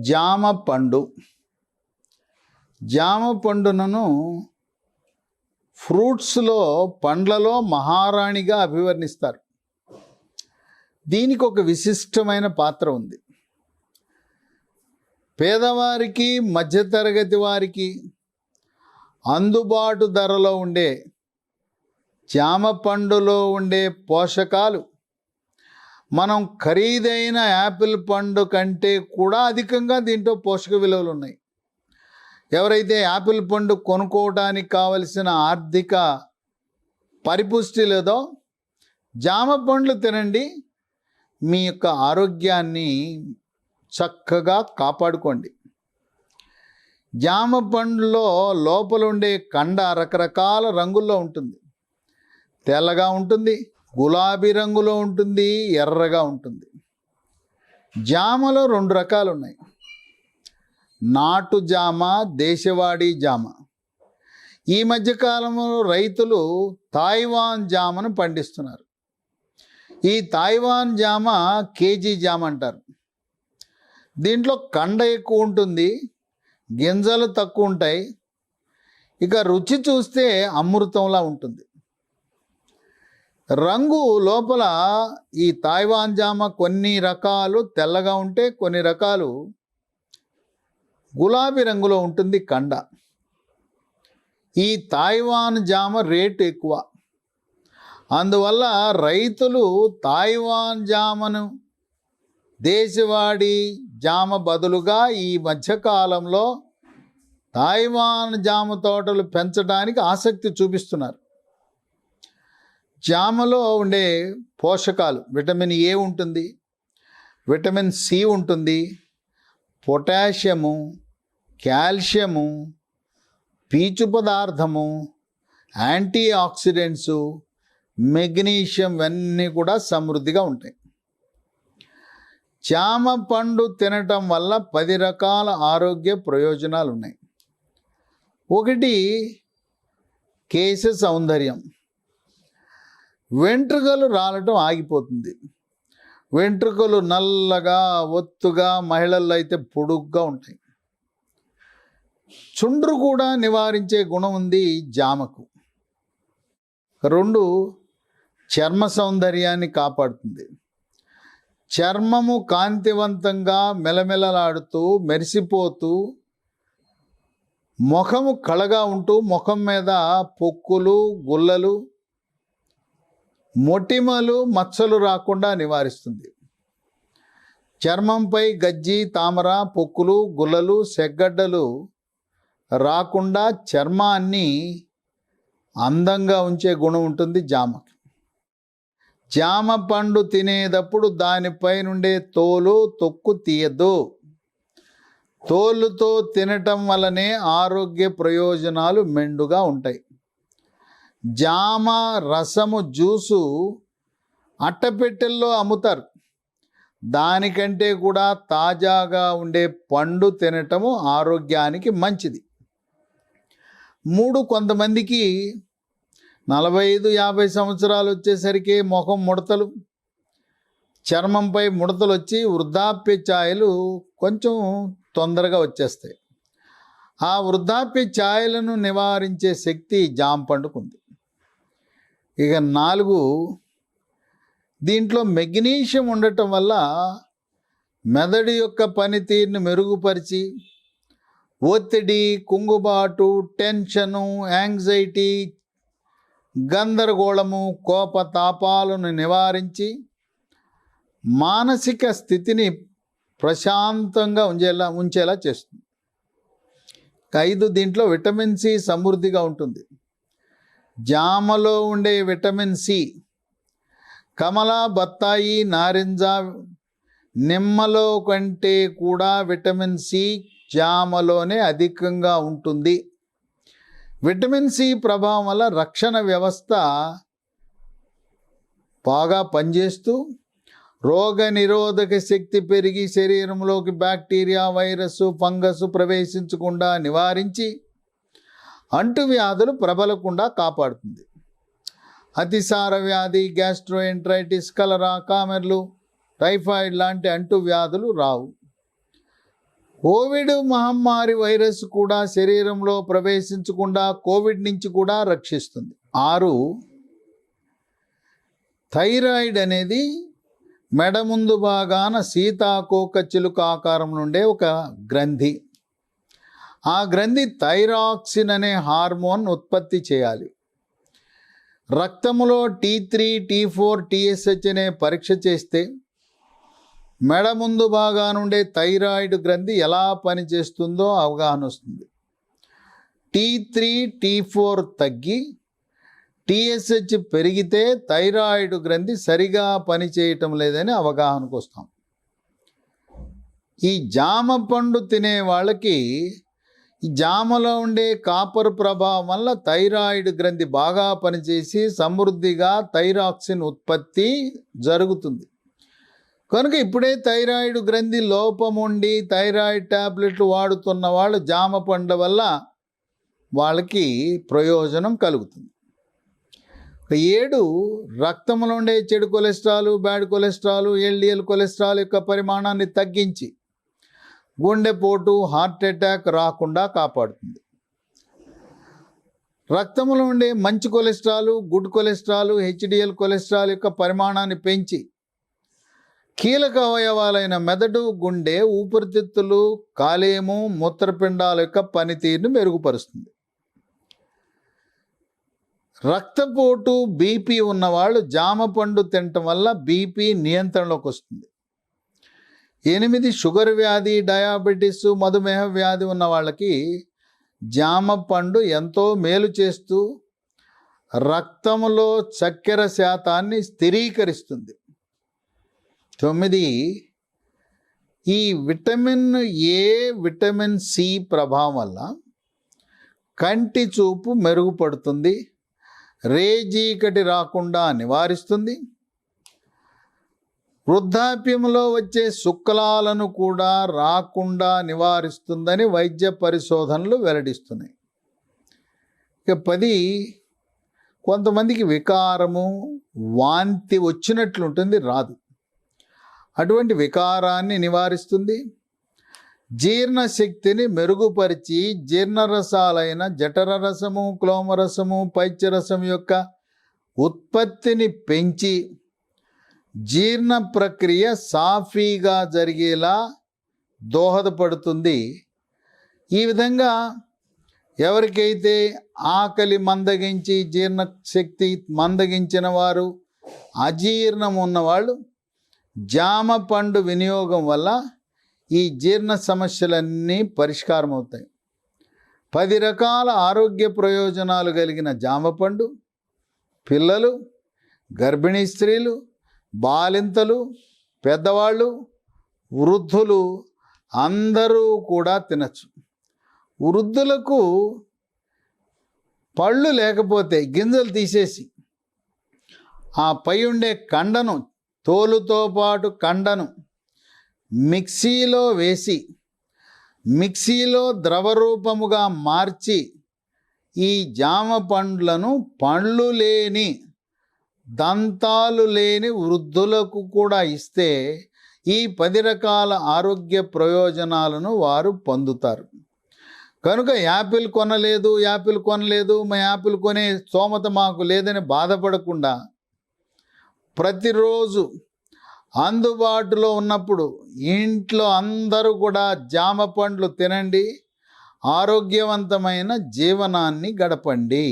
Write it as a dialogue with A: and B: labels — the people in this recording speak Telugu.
A: జామ పండు. జామ పండును ఫ్రూట్స్లో పండ్లలో మహారాణిగా అభివర్ణిస్తారు. దీనికి ఒక విశిష్టమైన పాత్ర ఉంది. పేదవారికి, మధ్యతరగతి వారికి అందుబాటు ధరలో ఉండే జామ పండులో ఉండే పోషకాలు మనం ఖరీదైన యాపిల్ పండు కంటే కూడా అధికంగా దీంట్లో పోషక విలువలు ఉన్నాయి. ఎవరైతే యాపిల్ పండు కొనుక్కోవడానికి కావలసిన ఆర్థిక పరిపుష్టి లేదో జామ పండ్లు తినండి, మీ యొక్క ఆరోగ్యాన్ని చక్కగా కాపాడుకోండి. జామ పండులో లోపల ఉండే కండ రకరకాల రంగుల్లో ఉంటుంది. తెల్లగా ఉంటుంది, గులాబీ రంగులో ఉంటుంది, ఎర్రగా ఉంటుంది. జామలో 2 రకాలు ఉన్నాయి. నాటు జామ, దేశవాళీ జామ. ఈ మధ్యకాలంలో రైతులు తాయివాన్ జామను పండిస్తున్నారు. ఈ తాయివాన్ జామ కేజీ జామ అంటారు. దీంట్లో కండ ఎక్కువ ఉంటుంది, గింజలు తక్కువ ఉంటాయి, ఇక రుచి చూస్తే అమృతంలా ఉంటుంది. రంగు లోపల ఈ తాయివాన్ జామ కొన్ని రకాలు తెల్లగా ఉంటే కొన్ని రకాలు గులాబీ రంగులో ఉంటుంది కండ. ఈ తాయివాన్ జామ రేటు ఎక్కువ. అందువల్ల రైతులు తాయివాన్ జామను దేశవాళీ జామ బదులుగా ఈ మధ్యకాలంలో తాయివాన్ జామ తోటలు పెంచడానికి ఆసక్తి చూపిస్తున్నారు. జామలో ఉండే పోషకాలు విటమిన్ ఏ ఉంటుంది, విటమిన్ సి ఉంటుంది, పొటాషియము, కాల్షియము, పీచు పదార్థము, యాంటీ ఆక్సిడెంట్సు, మెగ్నీషియం ఇవన్నీ కూడా సమృద్ధిగా ఉంటాయి. జామ పండు తినటం వల్ల 10 రకాల ఆరోగ్య ప్రయోజనాలు ఉన్నాయి. 1, కేశ సౌందర్యం. వెంట్రుకలు రాలటం ఆగిపోతుంది. వెంట్రుకలు నల్లగా, ఒత్తుగా, మహిళల్లో అయితే పొడుగ్గా ఉంటాయి. చుండ్రు కూడా నివారించే గుణం ఉంది జామకు. 2, చర్మ సౌందర్యాన్ని కాపాడుతుంది. చర్మము కాంతివంతంగా మెలమెలలాడుతూ మెరిసిపోతూ ముఖము కళగా ఉంటూ ముఖం మీద పొక్కులు, గుల్లలు, మొటిమలు, మచ్చలు రాకుండా నివారిస్తుంది. చర్మంపై గజ్జి, తామర, పొక్కులు, గుల్లలు, సెగ్గడ్డలు రాకుండా చర్మాన్ని అందంగా ఉంచే గుణం ఉంటుంది జామకి. జామ పండు తినేటప్పుడు దానిపై నుండే తోలు, తొక్కు తీయద్దు. తోలుతో తినటం వల్లనే ఆరోగ్య ప్రయోజనాలు మెండుగా ఉంటాయి. జామ రసము, జ్యూసు అట్టపెట్టెల్లో అమ్ముతారు. దానికంటే కూడా తాజాగా ఉండే పండు తినటము ఆరోగ్యానికి మంచిది. 3, కొంతమందికి 45-50 సంవత్సరాలు వచ్చేసరికి ముఖం ముడతలు, చర్మంపై ముడతలు వచ్చి వృద్ధాప్య ఛాయలు కొంచెం తొందరగా వచ్చేస్తాయి. ఆ వృద్ధాప్య ఛాయలను నివారించే శక్తి జామ పండుకు ఉంది. ఇక 4, దీంట్లో మెగ్నీషియం ఉండటం వల్ల మెదడు యొక్క పనితీరును మెరుగుపరిచి ఒత్తిడి, కుంగుబాటు, టెన్షను, యాంగ్జైటీ, గందరగోళము, కోపతాపాలను నివారించి మానసిక స్థితిని ప్రశాంతంగా ఉంచేలా చేస్తుంది. 5, దీంట్లో విటమిన్ సి సమృద్ధిగా ఉంటుంది. జామలో ఉండే విటమిన్ సి కమల, బత్తాయి, నారింజ, నిమ్మలో కంటే కూడా విటమిన్ సి జామలోనే అధికంగా ఉంటుంది. విటమిన్ సి ప్రభావం వల్ల రక్షణ వ్యవస్థ బాగా పనిచేస్తూ రోగ నిరోధక శక్తి పెరిగి శరీరంలోకి బ్యాక్టీరియా, వైరస్, ఫంగస్ ప్రవేశించకుండా నివారించి అంటువ్యాధులు ప్రబలకుండా కాపాడుతుంది. అతిసార వ్యాధి, గ్యాస్ట్రోఎంట్రైటిస్, కలరా, కామెర్లు, టైఫాయిడ్ లాంటి అంటువ్యాధులు రావు. కోవిడ్ మహమ్మారి వైరస్ కూడా శరీరంలో ప్రవేశించకుండా కోవిడ్ నుంచి కూడా రక్షిస్తుంది. 6, థైరాయిడ్ అనేది మెడ ముందు భాగాన సీతాకోక చిలుక ఆకారంలో ఉండే ఒక గ్రంథి. ఆ గ్రంథి థైరాక్సిన్ అనే హార్మోన్ ఉత్పత్తి చేయాలి. రక్తంలో T3, T4, TSH అనే పరీక్ష చేస్తే మెడ ముందు భాగాన ఉండే థైరాయిడ్ గ్రంథి ఎలా పనిచేస్తుందో అవగాహన వస్తుంది. T3, T4 తగ్గి TSH పెరిగితే థైరాయిడ్ గ్రంథి సరిగా పనిచేయటం లేదని అవగాహనకు వస్తాం. ఈ జామ పండు తినే వాళ్ళకి ఈ జామలో ఉండే కాపర్ ప్రభావం వల్ల థైరాయిడ్ గ్రంథి బాగా పనిచేసి సమృద్ధిగా థైరాక్సిన్ ఉత్పత్తి జరుగుతుంది. కనుక ఇప్పుడే థైరాయిడ్ గ్రంథి లోపం ఉండి థైరాయిడ్ ట్యాబ్లెట్లు వాడుతున్న వాళ్ళు జామ పండు వల్ల వాళ్ళకి ప్రయోజనం కలుగుతుంది. 7, రక్తంలో ఉండే చెడు cholesterol, bad cholesterol, LDL cholesterol యొక్క పరిమాణాన్ని తగ్గించి గుండెపోటు, హార్ట్ అటాక్ రాకుండా కాపాడుతుంది. రక్తంలో ఉండే మంచి cholesterol, good cholesterol, HDL cholesterol యొక్క పరిమాణాన్ని పెంచి కీలక అవయవాలైన మెదడు, గుండె, ఊపిరితిత్తులు, కాలేయము, మూత్రపిండాల యొక్క పనితీరును మెరుగుపరుస్తుంది. రక్తపోటు, బీపీ ఉన్నవాళ్ళు జామ పండు తినటం వల్ల బీపీ నియంత్రణలోకి వస్తుంది. 8, షుగర్ వ్యాధి, డయాబెటీస్, మధుమేహ వ్యాధి ఉన్న వాళ్ళకి జామ పండు ఎంతో మేలు చేస్తూ రక్తంలో చక్కెర శాతాన్ని స్థిరీకరిస్తుంది. 9, ఈ విటమిన్ A, విటమిన్ C ప్రభావం వల్ల కంటి చూపు మెరుగుపడుతుంది, రేజీకటి రాకుండా నివారిస్తుంది, వృద్ధాప్యంలో వచ్చే శుక్లాలను కూడా రాకుండా నివారిస్తుందని వైద్య పరిశోధనలు వెల్లడిస్తున్నాయి. ఇక 10, కొంతమందికి వికారము, వాంతి వచ్చినట్లుంటుంది, రాదు. అటువంటి వికారాన్ని నివారిస్తుంది. జీర్ణశక్తిని మెరుగుపరిచి జీర్ణరసాలైన జఠరరసము, క్లోమరసము, పైత్యరసం యొక్క ఉత్పత్తిని పెంచి జీర్ణ ప్రక్రియ సాఫీగా జరిగేలా దోహదపడుతుంది. ఈ విధంగా ఎవరికైతే ఆకలి మందగించి జీర్ణశక్తి మందగించిన వారు, అజీర్ణం ఉన్నవాళ్ళు జామ పండు వినియోగం వల్ల ఈ జీర్ణ సమస్యలన్నీ పరిష్కారం అవుతాయి. 10 రకాల ఆరోగ్య ప్రయోజనాలు కలిగిన జామ పండు పిల్లలు, గర్భిణీ స్త్రీలు, బాలింతలు, పెద్దవాళ్ళు, వృద్ధులు అందరూ కూడా తినచ్చు. వృద్ధులకు పళ్ళు లేకపోతే గింజలు తీసేసి ఆ పై ఉండే కండను, తోలుతో పాటు కండను మిక్సీలో వేసి మిక్సీలో ద్రవరూపముగా మార్చి ఈ జామ పండ్లను పండ్లు లేని, దంతాలు లేని వృద్ధులకు కూడా ఇస్తే ఈ 10 రకాల ఆరోగ్య ప్రయోజనాలను వారు పొందుతారు. కనుక యాపిల్ కొనలేదు, మా యాపిల్ కొనే స్తోమత మాకు లేదని బాధపడకుండా ప్రతిరోజు అందుబాటులో ఉన్నప్పుడు ఇంట్లో అందరూ కూడా జామ పండ్లు తినండి, ఆరోగ్యవంతమైన జీవనాన్ని గడపండి.